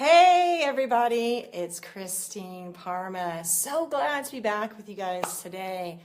Hey everybody, it's Christine Parma. So glad to be back with you guys today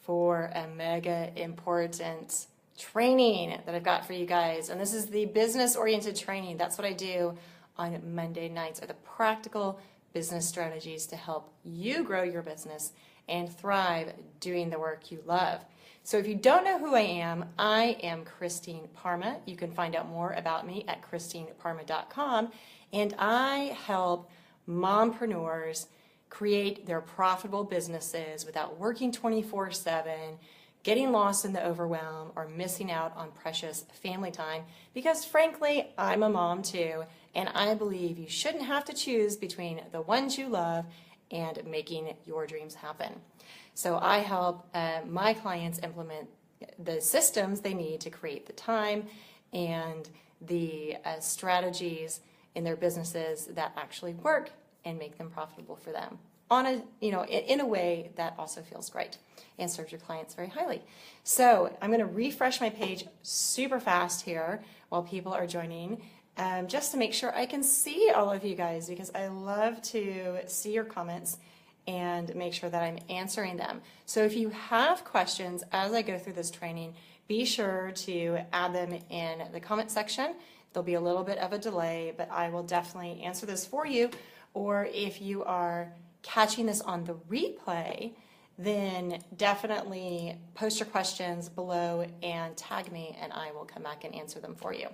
for a mega important training that I've got for you guys. And this is the business-oriented training. That's what I do on Monday nights, are the practical business strategies to help you grow your business and thrive doing the work you love. So if you don't know who I am Christine Parma. You can find out more about me at christineparma.com. And I help mompreneurs create their profitable businesses without working 24/7, getting lost in the overwhelm, or missing out on precious family time. Because frankly, I'm a mom too, and I believe you shouldn't have to choose between the ones you love and making your dreams happen. So I help my clients implement the systems they need to create the time and the strategies in their businesses that actually work and make them profitable for them on a, in a way that also feels great and serves your clients very highly. So I'm going to refresh my page super fast here while people are joining, just to make sure I can see all of you guys, because I love to see your comments and make sure that I'm answering them. So if you have questions as I go through this training, be sure to add them in the comment section. There'll be a little bit of a delay, but I will definitely answer this for you. Or if you are catching this on the replay, then definitely post your questions below and tag me, and I will come back and answer them for you.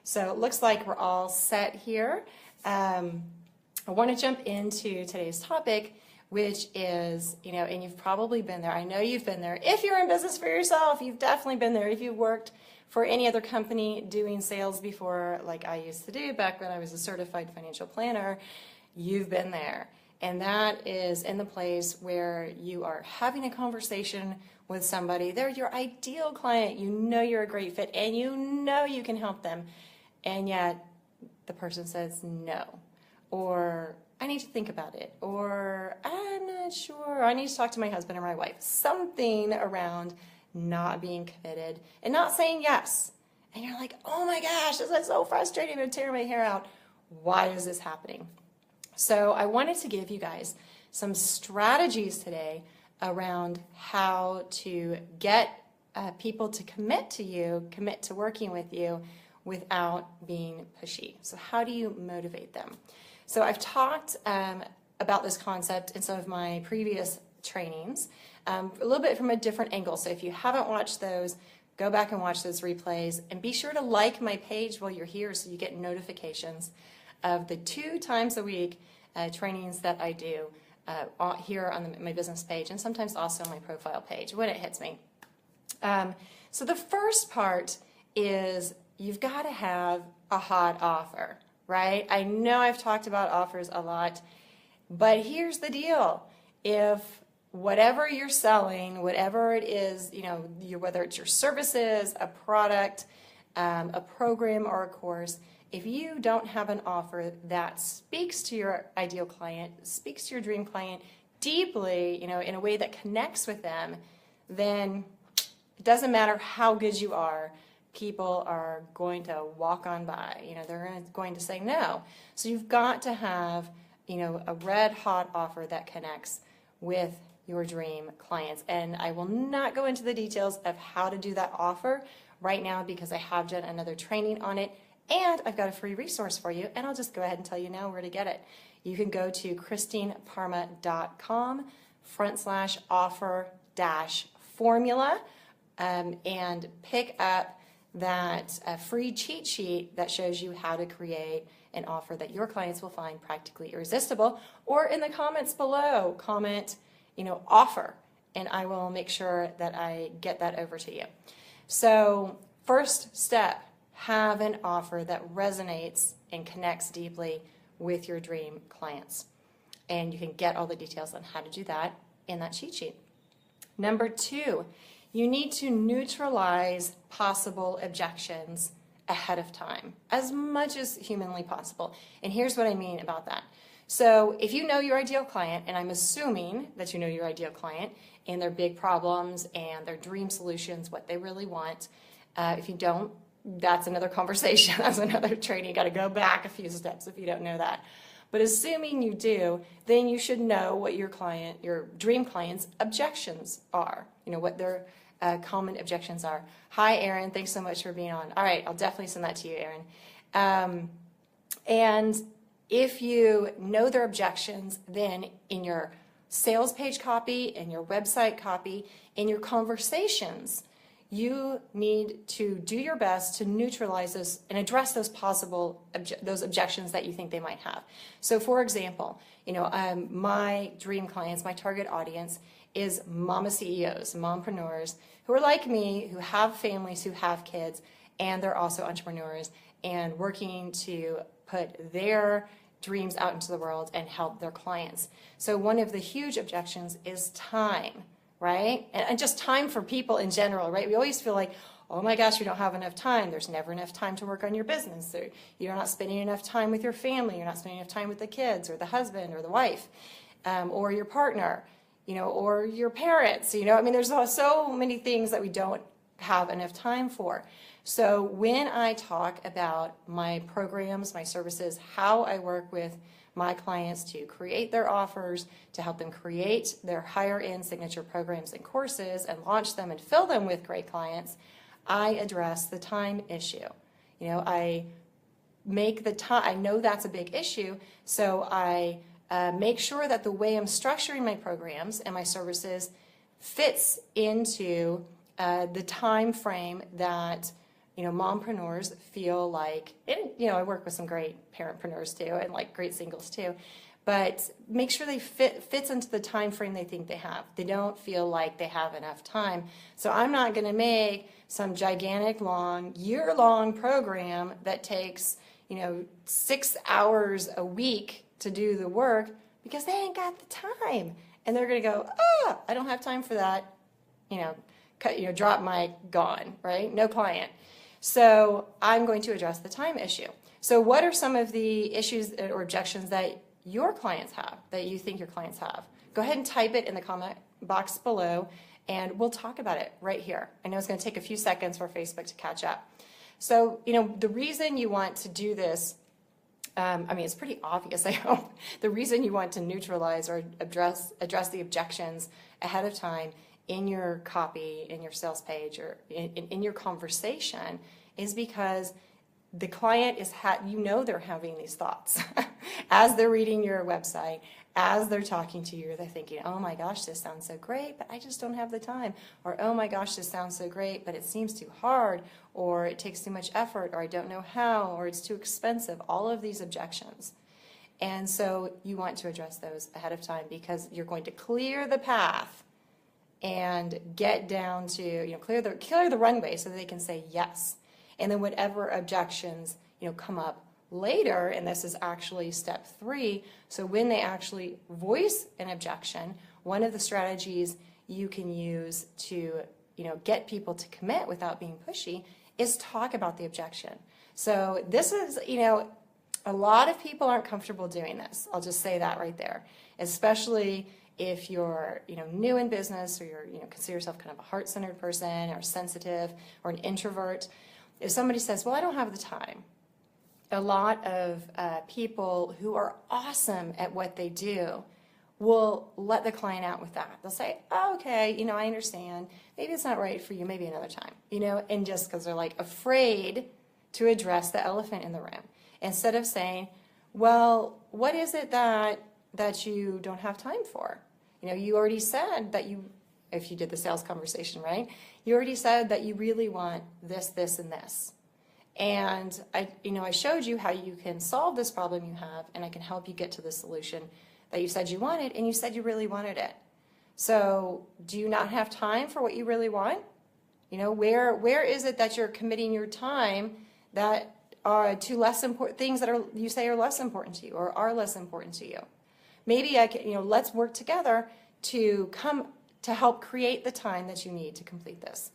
So it looks like we're all set here. I want to jump into today's topic, which is, and you've probably been there. I know you've been there. If you're in business for yourself, you've definitely been there. If you've worked for any other company doing sales before, like I used to do back when I was a certified financial planner, you've been there. And that is in the place where you are having a conversation with somebody. They're your ideal client. You know you're a great fit, and you know you can help them. And yet the person says no, or I need to think about it, or I'm not sure, I need to talk to my husband or my wife. Something around not being committed and not saying yes. And you're like, oh my gosh, this is so frustrating, to tear my hair out. Why is this happening? So I wanted to give you guys some strategies today around how to get people to commit to you, commit to working with you without being pushy. So how do you motivate them? So I've talked about this concept in some of my previous trainings, a little bit from a different angle. So if you haven't watched those, go back and watch those replays, and be sure to like my page while you're here so you get notifications of the 2 times a week trainings that I do here on my business page, and sometimes also on my profile page when it hits me. So the first part is you've got to have a hot offer, right? I know I've talked about offers a lot, but here's the deal. If whatever you're selling, whatever it is, whether it's your services, a product, a program, or a course, if you don't have an offer that speaks to your ideal client, speaks to your dream client deeply, in a way that connects with them, then it doesn't matter how good you are. People are going to walk on by, they're going to say no. So you've got to have, a red hot offer that connects with your dream clients. And I will not go into the details of how to do that offer right now, because I have done another training on it, and I've got a free resource for you, and I'll just go ahead and tell you now where to get it. You can go to christineparma.com/offer-formula and pick up that free cheat sheet that shows you how to create an offer that your clients will find practically irresistible. Or in the comments below, comment, offer, and I will make sure that I get that over to you. So first step, have an offer that resonates and connects deeply with your dream clients. And you can get all the details on how to do that in that cheat sheet. Number 2, you need to neutralize possible objections ahead of time, as much as humanly possible. And here's what I mean about that. So if you know your ideal client, and I'm assuming that you know your ideal client and their big problems and their dream solutions, what they really want, if you don't, that's another conversation. That's another training. You got to go back a few steps if you don't know that. But assuming you do, then you should know what your dream client's objections are. You know, what their common objections are. Hi, Erin. Thanks so much for being on. All right, I'll definitely send that to you, Erin. And if you know their objections, then in your sales page copy, in your website copy, in your conversations, you need to do your best to neutralize those and address those possible those objections that you think they might have. So, for example, you know, my dream clients, my target audience is mama CEOs, mompreneurs who are like me, who have families, who have kids, and they're also entrepreneurs and working to put their dreams out into the world and help their clients. So one of the huge objections is time, right? And just time for people in general, right? We always feel like, oh my gosh, we don't have enough time. There's never enough time to work on your business. You're not spending enough time with your family. You're not spending enough time with the kids or the husband or the wife or your partner, you know, or your parents. You know, I mean, there's so many things that we don't have enough time for. So when I talk about my programs, my services, how I work with my clients to create their offers, to help them create their higher end signature programs and courses and launch them and fill them with great clients, I address the time issue. You know, I make the time, I know that's a big issue, so I make sure that the way I'm structuring my programs and my services fits into the time frame that, you know, mompreneurs feel like, and, you know, I work with some great parentpreneurs too, and like great singles too, but make sure they fits into the time frame they think they have. They don't feel like they have enough time. So I'm not going to make some gigantic long, year-long program that takes, you know, 6 hours a week to do the work because they ain't got the time. And they're going to go, oh, I don't have time for that. You know, drop my gone, right? No client. So I'm going to address the time issue. So what are some of the issues or objections that your clients have, that you think your clients have? Go ahead and type it in the comment box below, and we'll talk about it right here. I know it's going to take a few seconds for Facebook to catch up. So, you know, the reason you want to do this, I mean, it's pretty obvious, I hope. The reason you want to neutralize or address the objections ahead of time in your copy, in your sales page, or in your conversation is because the client is, you know, they're having these thoughts. As they're reading your website, as they're talking to you, they're thinking, oh my gosh, this sounds so great, but I just don't have the time. Or, oh my gosh, this sounds so great, but it seems too hard, or it takes too much effort, or I don't know how, or it's too expensive. All of these objections. And so you want to address those ahead of time because you're going to clear the path and get down to, you know, clear the runway so that they can say yes. And then whatever objections, you know, come up later, and this is actually step 3, so when they actually voice an objection, one of the strategies you can use to, you know, get people to commit without being pushy is talk about the objection. So this is, you know, a lot of people aren't comfortable doing this. I'll just say that right there, especially if you're, you know, new in business, or you're, you know, consider yourself kind of a heart-centered person or sensitive or an introvert. If somebody says, well, I don't have the time, a lot of people who are awesome at what they do will let the client out with that. They'll say, oh, okay, you know, I understand. Maybe it's not right for you, maybe another time, you know, and just because they're like afraid to address the elephant in the room. Instead of saying, well, what is it that you don't have time for? You know, you already said that you, if you did the sales conversation, right? You already said that you really want this, this, and this. And I showed you how you can solve this problem you have, and I can help you get to the solution that you said you wanted, and you said you really wanted it. So do you not have time for what you really want? You know, where is it that you're committing your time that to less important things that you say are less important to you or are less important to you? Maybe I can, you know, let's work together to help create the time that you need to complete this.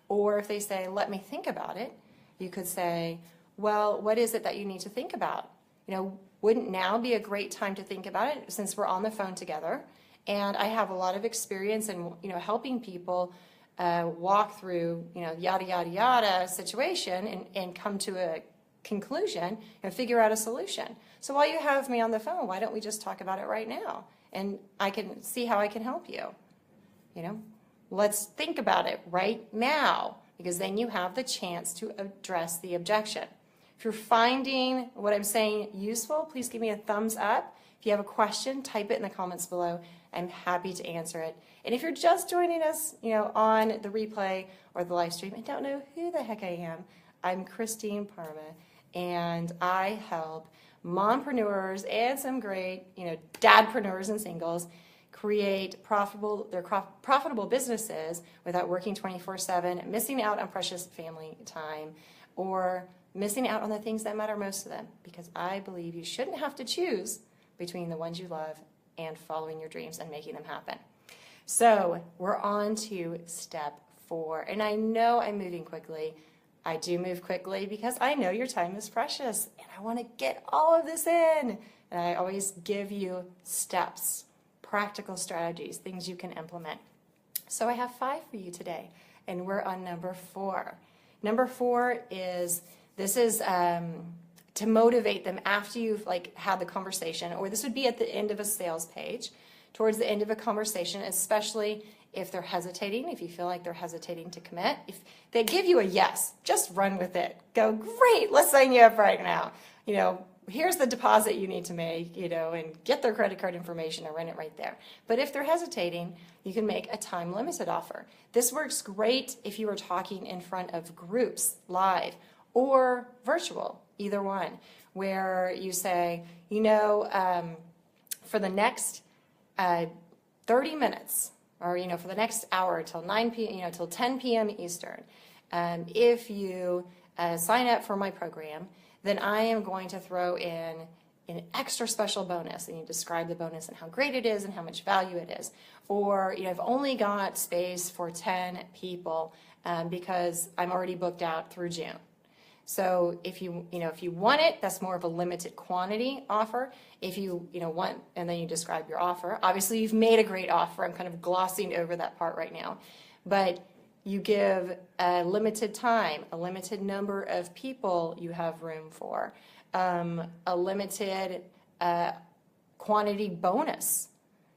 Or if they say, let me think about it, you could say, well, what is it that you need to think about? You know, wouldn't now be a great time to think about it since we're on the phone together? And I have a lot of experience in, you know, helping people walk through, yada, yada, yada situation and come to a conclusion and figure out a solution. So while you have me on the phone, why don't we just talk about it right now? And I can see how I can help you. Let's think about it right now, because then you have the chance to address the objection. If you're finding what I'm saying useful, please give me a thumbs up. If you have a question, type it in the comments below. I'm happy to answer it. And if you're just joining us, on the replay or the live stream and don't know who the heck I am, I'm Christine Parma, and I help mompreneurs and some great, dadpreneurs and singles create profitable businesses without working 24/7, missing out on precious family time, or missing out on the things that matter most to them. Because I believe you shouldn't have to choose between the ones you love and following your dreams and making them happen. So we're on to step 4. And I know I'm moving quickly. I do move quickly because I know your time is precious and I want to get all of this in. And I always give you steps, practical strategies, things you can implement. So I have 5 for you today, and we're on number 4. Number 4 is, this is to motivate them after you've had the conversation, or this would be at the end of a sales page, towards the end of a conversation, especially if they're hesitating, if you feel like they're hesitating to commit. If they give you a yes, just run with it. Go, great, let's sign you up right now. Here's the deposit you need to make, and get their credit card information and run it right there. But if they're hesitating, you can make a time-limited offer. This works great if you are talking in front of groups, live, or virtual, either one, where you say, for the next 30 minutes, or for the next hour till 9 p.m., till 10 p.m. Eastern, if you sign up for my program, then I am going to throw in an extra special bonus, and you describe the bonus and how great it is and how much value it is. Or I've only got space for 10 people because I'm already booked out through June. So if you want it, that's more of a limited quantity offer. If you want, and then you describe your offer. Obviously, you've made a great offer. I'm kind of glossing over that part right now, but you give a limited time, a limited number of people you have room for, a limited quantity bonus.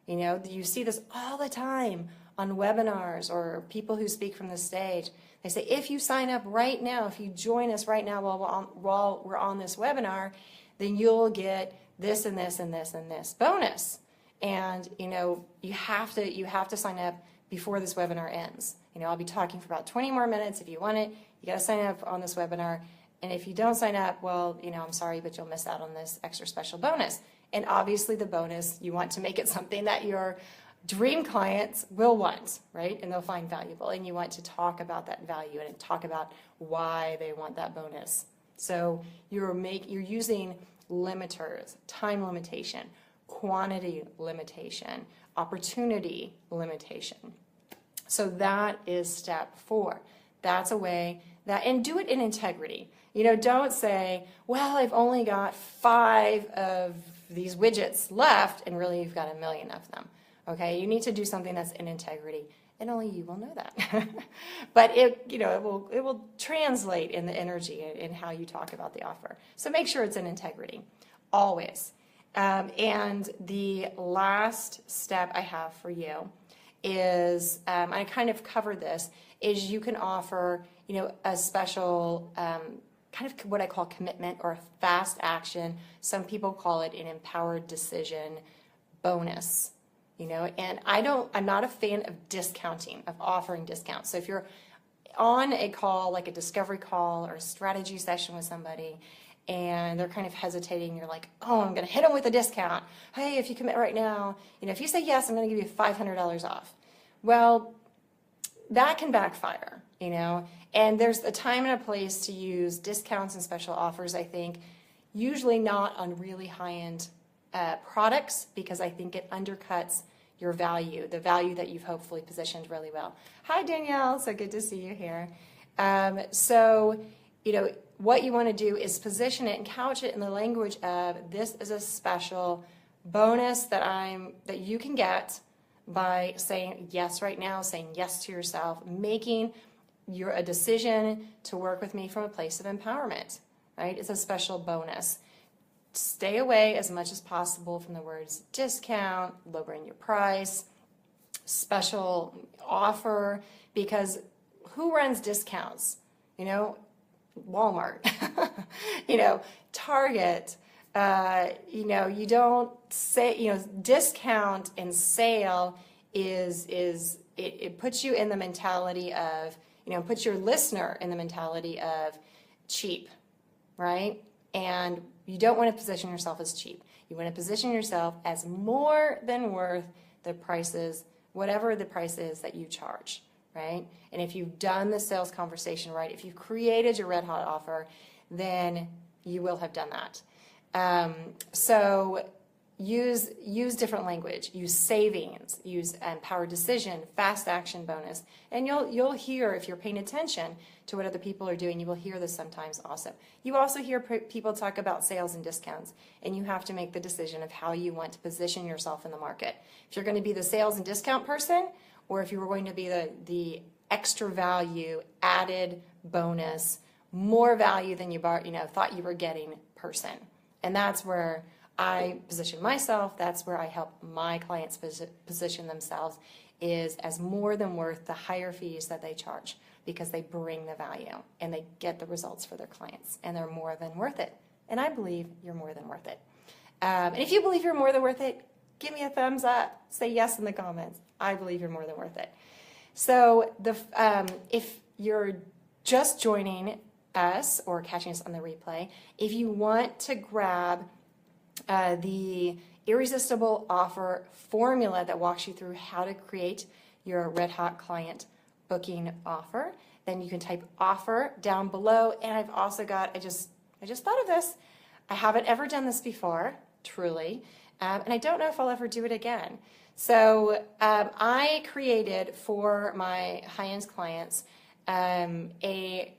You see this all the time on webinars or people who speak from the stage. They say, if you sign up right now, if you join us right now while we're on this webinar, then you'll get this and this and this and this bonus. And you have to sign up before this webinar ends. I'll be talking for about 20 more minutes. If you want it, you got to sign up on this webinar. And if you don't sign up, well, I'm sorry, but you'll miss out on this extra special bonus. And obviously the bonus, you want to make it something that your dream clients will want, right? And they'll find valuable. And you want to talk about that value and talk about why they want that bonus. So you're using limiters, time limitation, quantity limitation, opportunity limitation. So that is step 4. That's a way that, and do it in integrity. Don't say, well, I've only got 5 of these widgets left, and really you've got 1 million of them. Okay, you need to do something that's in integrity, and only you will know that. But it will translate in the energy in how you talk about the offer. So make sure it's in integrity, always. And the last step I have for you is, I kind of covered this, is you can offer, a special kind of what I call commitment or fast action. Some people call it an empowered decision bonus. And I'm not a fan of discounting, of offering discounts. So if you're on a call, like a discovery call or a strategy session with somebody, and they're kind of hesitating, you're like, oh, I'm going to hit them with a discount. Hey, if you commit right now, if you say yes, I'm going to give you $500 off. Well, that can backfire, and there's a time and a place to use discounts and special offers, I think, usually not on really high-end products, because I think it undercuts your value, the value that you've hopefully positioned really well. Hi, Danielle. So good to see you here. What you want to do is position it and couch it in the language of, this is a special bonus that you can get by saying yes right now, saying yes to yourself, making a decision to work with me from a place of empowerment, right? It's a special bonus. Stay away as much as possible from the words discount, lowering your price, special offer, because who runs discounts? You know, Walmart, you know, Target, you know, you don't say, you know, discount and sale it puts you in the mentality of, you know, puts your listener in the mentality of cheap, right? And you don't want to position yourself as cheap. You want to position yourself as more than worth the prices, whatever the price is that you charge, right? And if you've done the sales conversation right, if you've created your red hot offer, then you will have done that. So use different language, use savings, use empowered decision, fast action bonus, and you'll hear, if you're paying attention to what other people are doing, you will hear this sometimes also. You also hear people talk about sales and discounts, and you have to make the decision of how you want to position yourself in the market. If you're going to be the sales and discount person, or if you were going to be the extra value, added bonus, more value than you thought you were getting person. And that's where I position myself. That's where I help my clients position themselves, is as more than worth the higher fees that they charge, because they bring the value and they get the results for their clients, and they're more than worth it. And I believe you're more than worth it. And if you believe you're more than worth it, give me a thumbs up. Say yes in the comments. I believe you're more than worth it. So if you're just joining us or catching us on the replay, if you want to grab the irresistible offer formula that walks you through how to create your red hot client booking offer, then you can type offer down below. And I've also got, I just thought of this. I haven't ever done this before, truly, and I don't know if I'll ever do it again. So I created for my high-end clients A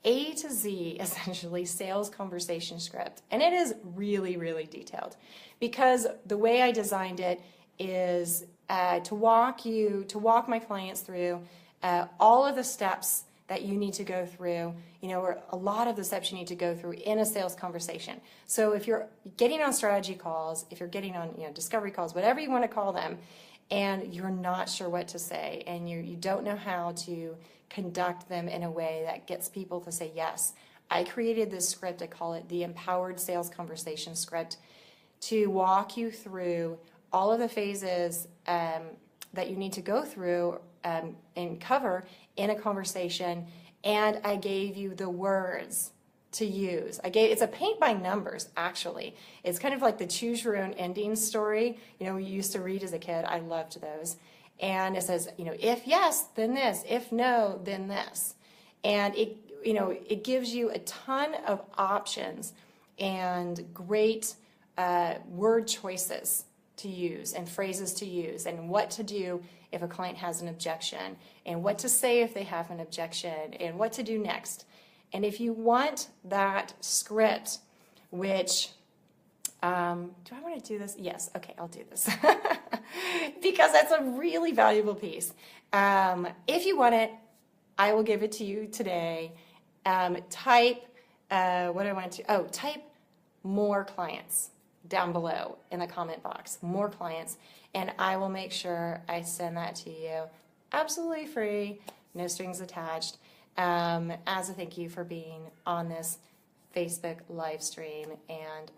to Z, essentially, sales conversation script. And it is really, really detailed, because the way I designed it is to walk my clients through all of the steps that you need to go through, or a lot of the steps you need to go through in a sales conversation. So if you're getting on strategy calls, if you're getting on discovery calls, whatever you want to call them, and you're not sure what to say, and you don't know how to conduct them in a way that gets people to say yes, I created this script. I call it the Empowered Sales Conversation Script, to walk you through all of the phases that you need to go through and cover in a conversation. And I gave you the words to use. It's a paint by numbers, actually. It's kind of like the choose your own ending story, we used to read as a kid. I loved those. And it says, if yes, then this, if no, then this. And it gives you a ton of options and great word choices to use and phrases to use, and what to do if a client has an objection, and what to say if they have an objection, and what to do next. And if you want that script, which, do I want to do this? Yes, okay, I'll do this. Because that's a really valuable piece. If you want it, I will give it to you today. Type more clients down below in the comment box, more clients, and I will make sure I send that to you absolutely free, no strings attached, as a thank you for being on this Facebook live stream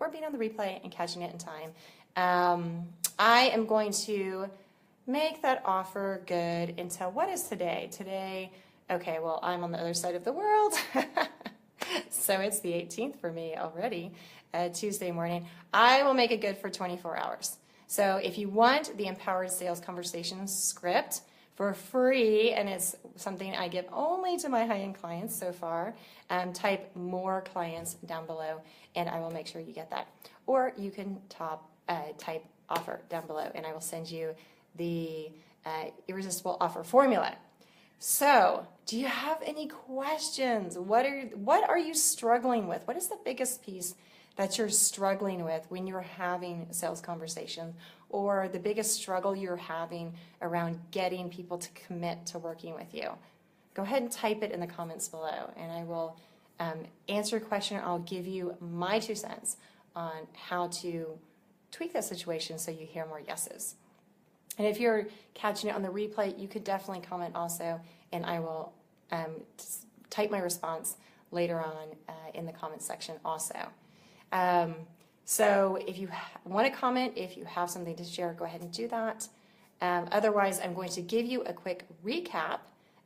or being on the replay and catching it in time. I am going to make that offer good until, what is today? Today, okay, well, I'm on the other side of the world. So it's the 18th for me already, Tuesday morning. I will make it good for 24 hours. So if you want the Empowered Sales Conversation script for free, and it's something I give only to my high-end clients so far, type more clients down below, and I will make sure you get that. Or you can type offer down below, and I will send you the irresistible offer formula. So, do you have any questions? What are you struggling with? What is the biggest piece that you're struggling with when you're having sales conversations, or the biggest struggle you're having around getting people to commit to working with you. Go ahead and type it in the comments below, and I will answer your question. I'll give you my 2 cents on how to tweak that situation so you hear more yeses. And if you're catching it on the replay, you could definitely comment also, and I will type my response later on in the comment section also. So if you want to comment, if you have something to share, go ahead and do that. Otherwise, I'm going to give you a quick recap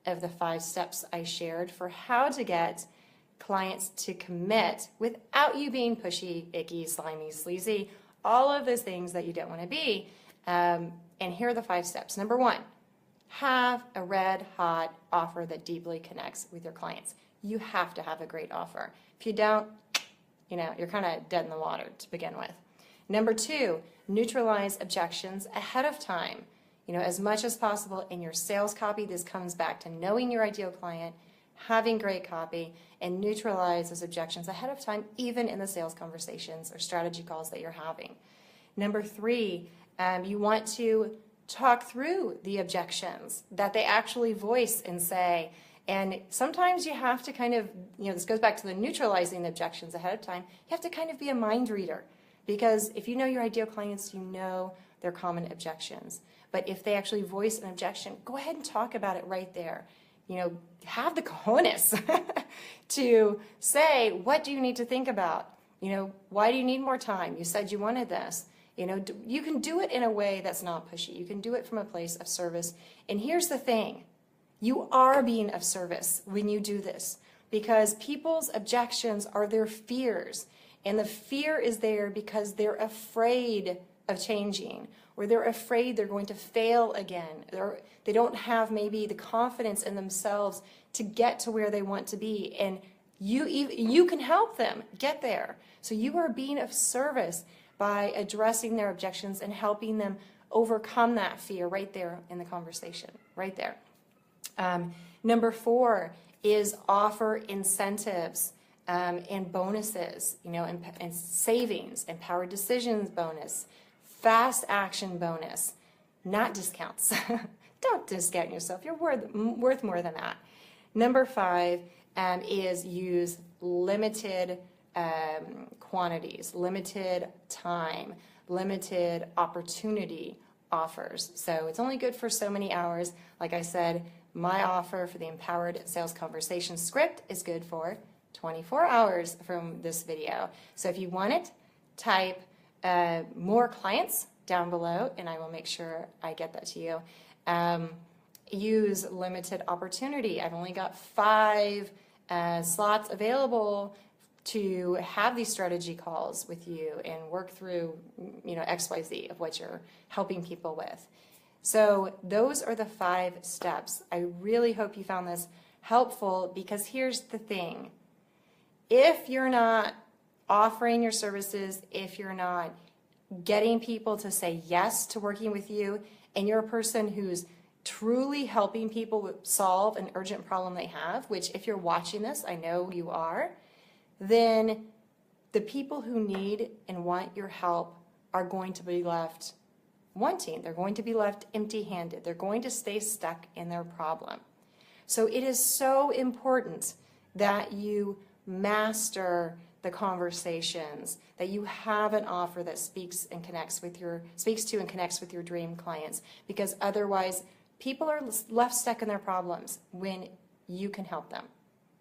of the 5 steps I shared for how to get clients to commit without you being pushy, icky, slimy, sleazy, all of those things that you don't want to be. And here are the 5 steps. Number 1, have a red hot offer that deeply connects with your clients. You have to have a great offer. If you don't, you're kind of dead in the water to begin with. Number 2, neutralize objections ahead of time. As much as possible in your sales copy, this comes back to knowing your ideal client, having great copy, and neutralize those objections ahead of time, even in the sales conversations or strategy calls that you're having. Number 3, you want to talk through the objections that they actually voice and say. And sometimes you have to kind of, this goes back to the neutralizing the objections ahead of time. You have to kind of be a mind reader, because if you know your ideal clients, you know their common objections. But if they actually voice an objection, go ahead and talk about it right there. Have the cojones to say, what do you need to think about? Why do you need more time? You said you wanted this. You can do it in a way that's not pushy. You can do it from a place of service. And here's the thing. You are being of service when you do this, because people's objections are their fears. And the fear is there because they're afraid of changing, or they're afraid they're going to fail again. They don't have maybe the confidence in themselves to get to where they want to be. And you can help them get there. So you are being of service by addressing their objections and helping them overcome that fear right there in the conversation, right there. Number 4 is offer incentives and bonuses, and savings, empowered decisions bonus, fast action bonus, not discounts. Don't discount yourself. You're worth more than that. Number 5 is use limited quantities, limited time, limited opportunity offers. So it's only good for so many hours. Like I said, my offer for the Empowered Sales Conversation script is good for 24 hours from this video. So if you want it, type more clients down below, and I will make sure I get that to you. Use limited opportunity. I've only got 5 slots available to have these strategy calls with you and work through, XYZ of what you're helping people with. So those are the 5 steps. I really hope you found this helpful, because here's the thing. If you're not offering your services, if you're not getting people to say yes to working with you, and you're a person who's truly helping people solve an urgent problem they have, which if you're watching this, I know you are, then the people who need and want your help are going to be left wanting. They're going to be left empty-handed. They're going to stay stuck in their problem. So it is so important that you master the conversations, that you have an offer that speaks to and connects with your dream clients, because otherwise people are left stuck in their problems when you can help them.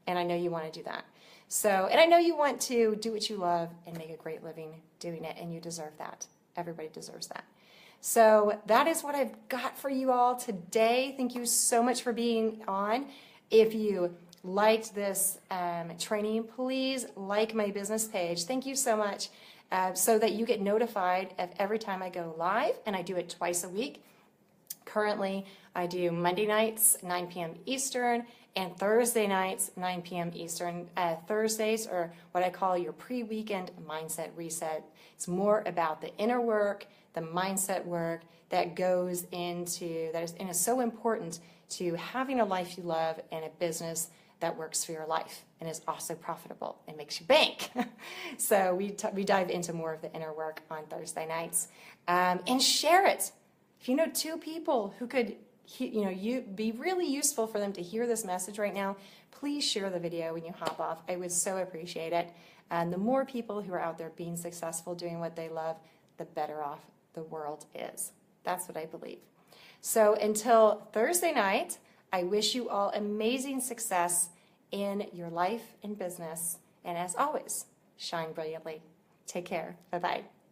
And I know you want to do that. So, and I know you want to do what you love and make a great living doing it, and you deserve that. Everybody deserves that. So that is what I've got for you all today. Thank you so much for being on. If you liked this training, please like my business page. Thank you so much, so that you get notified of every time I go live, and I do it twice a week. Currently, I do Monday nights, 9 p.m. Eastern, and Thursday nights, 9 p.m. Eastern. Thursdays are what I call your pre-weekend mindset reset. It's more about the inner work, the mindset work that is so important to having a life you love and a business that works for your life and is also profitable and makes you bank. So we dive into more of the inner work on Thursday nights. And share it. If you know 2 people who could be really useful for them to hear this message right now, please share the video when you hop off. I would so appreciate it. And the more people who are out there being successful, doing what they love, the better off the world is. That's what I believe. So until Thursday night, I wish you all amazing success in your life and business. And as always, shine brilliantly. Take care. Bye-bye.